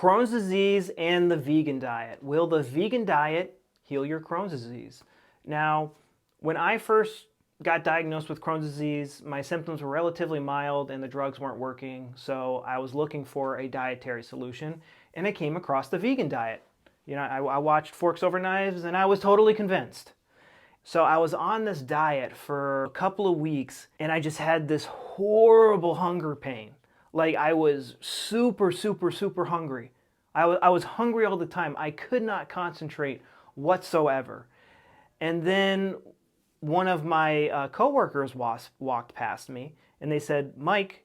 Crohn's disease and the vegan diet. Will the vegan diet heal your Crohn's disease? Now, when I first got diagnosed with Crohn's disease, my symptoms were relatively mild and the drugs weren't working, so I was looking for a dietary solution, and I came across the vegan diet. I watched Forks Over Knives and I was totally convinced. So I was on this diet for a couple of weeks and I just had this horrible hunger pain. Like I was super, super, super hungry. I was hungry all the time. I could not concentrate whatsoever. And then one of my coworkers walked past me and they said, "Mike,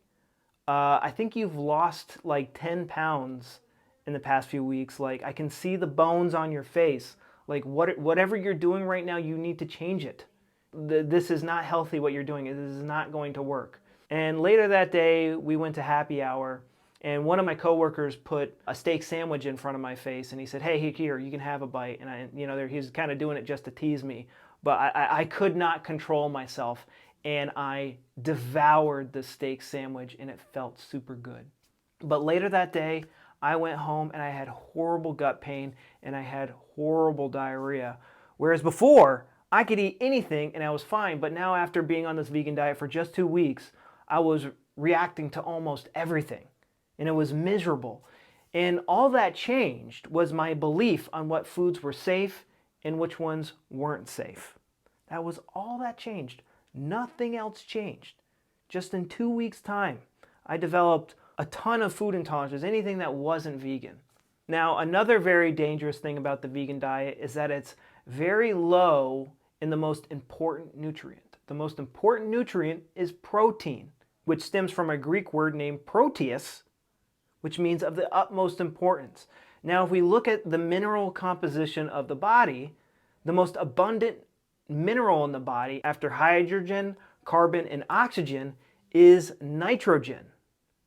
I think you've lost like 10 pounds in the past few weeks. Like I can see the bones on your face. Like whatever you're doing right now, you need to change it. This is not healthy what you're doing. This is not going to work." And later that day, we went to happy hour, and one of my coworkers put a steak sandwich in front of my face, and he said, "Hey, here, you can have a bite." And he's kind of doing it just to tease me, but I could not control myself, and I devoured the steak sandwich, and it felt super good. But later that day, I went home and I had horrible gut pain and I had horrible diarrhea. Whereas before, I could eat anything and I was fine. But now after being on this vegan diet for just 2 weeks, I was reacting to almost everything. And it was miserable. And all that changed was my belief on what foods were safe and which ones weren't safe. That was all that changed. Nothing else changed. Just in 2 weeks' time, I developed a ton of food intolerances, anything that wasn't vegan. Now, another very dangerous thing about the vegan diet is that it's very low in the most important nutrient. The most important nutrient is protein, which stems from a Greek word named proteus, which means of the utmost importance. Now, if we look at the mineral composition of the body, the most abundant mineral in the body after hydrogen, carbon, and oxygen is nitrogen.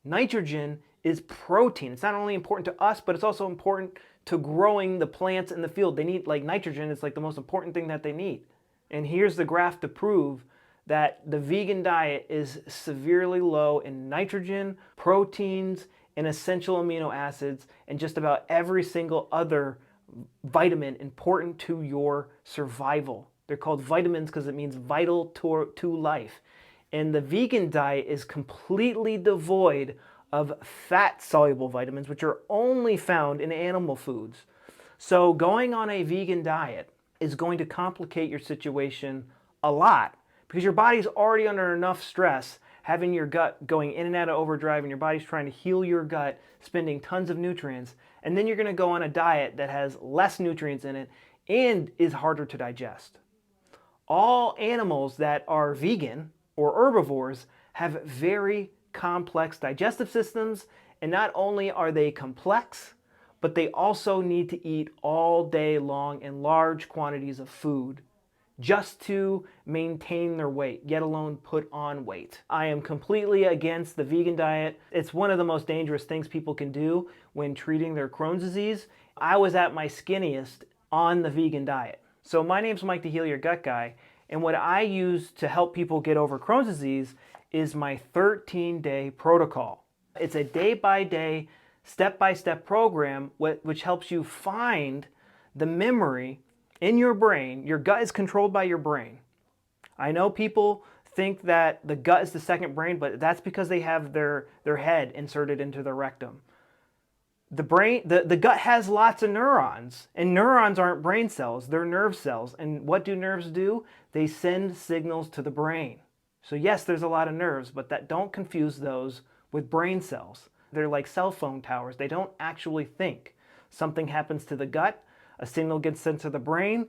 Nitrogen is protein. It's not only important to us, but it's also important to growing the plants in the field. They need nitrogen. It's like the most important thing that they need. And here's the graph to prove that the vegan diet is severely low in nitrogen, proteins, and essential amino acids, and just about every single other vitamin important to your survival. They're called vitamins because it means vital to life. And the vegan diet is completely devoid of fat-soluble vitamins, which are only found in animal foods. So going on a vegan diet is going to complicate your situation a lot because your body's already under enough stress, having your gut going in and out of overdrive, and your body's trying to heal your gut, spending tons of nutrients, and then you're going to go on a diet that has less nutrients in it and is harder to digest. All animals that are vegan or herbivores have very complex digestive systems, and not only are they complex, but they also need to eat all day long in large quantities of food just to maintain their weight, yet alone put on weight. I am completely against the vegan diet. It's one of the most dangerous things people can do when treating their Crohn's disease. I was at my skinniest on the vegan diet. So my name's Mike, the Heal Your Gut Guy, and what I use to help people get over Crohn's disease is my 13-day protocol. It's a day-by-day, step-by-step program which helps you find the memory in your brain. Your gut is controlled by your brain. I know people think that the gut is the second brain, but that's because they have their head inserted into the rectum. The gut has lots of neurons, and neurons aren't brain cells, they're nerve cells. And what do nerves do? They send signals to the brain. So yes, there's a lot of nerves, but don't confuse those with brain cells. They're like cell phone towers. They don't actually think. Something happens to the gut, a signal gets sent to the brain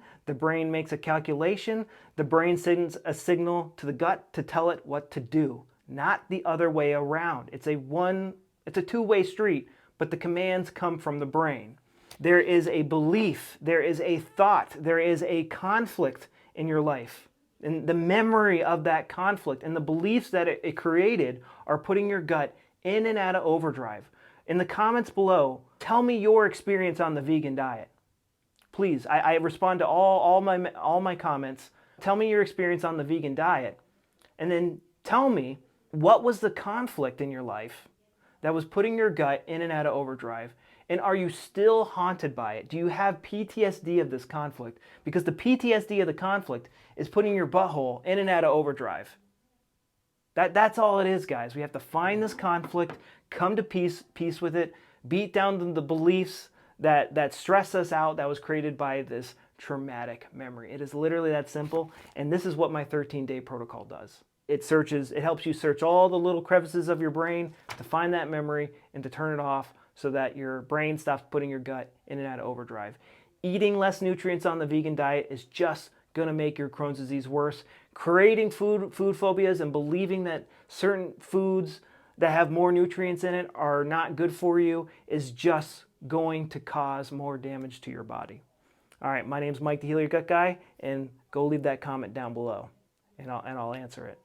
makes a calculation, the brain sends a signal to the gut to tell it what to do, not the other way around. It's a two-way street, but the commands come from the brain. There is a belief, there is a thought, there is a conflict in your life. And the memory of that conflict and the beliefs that it created are putting your gut in and out of overdrive. In the comments below, tell me your experience on the vegan diet. Please, I respond to all my comments. Tell me your experience on the vegan diet. And then tell me, what was the conflict in your life that was putting your gut in and out of overdrive? And are you still haunted by it? Do you have PTSD of this conflict? Because the PTSD of the conflict is putting your butthole in and out of overdrive. That's all it is, guys. We have to find this conflict, come to peace with it, beat down the beliefs that stress us out, that was created by this traumatic memory. It is literally that simple, and this is what my 13-day protocol does. It helps you search all the little crevices of your brain to find that memory and to turn it off so that your brain stops putting your gut in and out of overdrive. Eating less nutrients on the vegan diet is just going to make your Crohn's disease worse. Creating food phobias and believing that certain foods that have more nutrients in it are not good for you is just going to cause more damage to your body. All right, my name's Mike, the Heal Your Gut Guy, and go leave that comment down below, and I'll answer it.